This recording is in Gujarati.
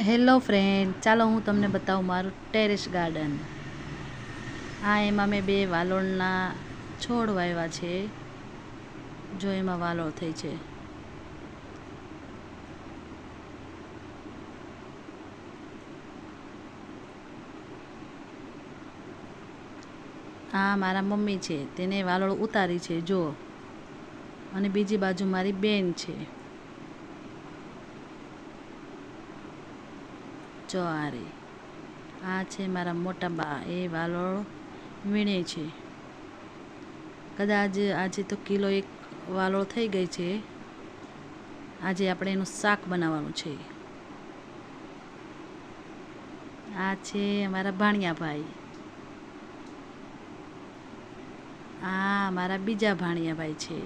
હેલો ફ્રેન્ડ, ચાલો હું તમને બતાવું મારું ટેરેસ ગાર્ડન. એમાં મેં 2 વાલોળના છોડ વાવ્યા છે. જો એમાં વાલોળ થઈ છે. મારા મમ્મી છે, તેને વાલોળ ઉતારી છે જો. અને બીજી બાજુ મારી બેન છે. જો આ છે મારા મોટા બા, એ વાલોળ વીણે છે. કદાચ આજે તો કિલો 1 વાલોળ થઈ ગઈ છે. આજે આપણે એનું શાક બનાવવાનું છે. આ છે અમારા ભાણિયા ભાઈ. મારા બીજા ભાણિયા ભાઈ છે.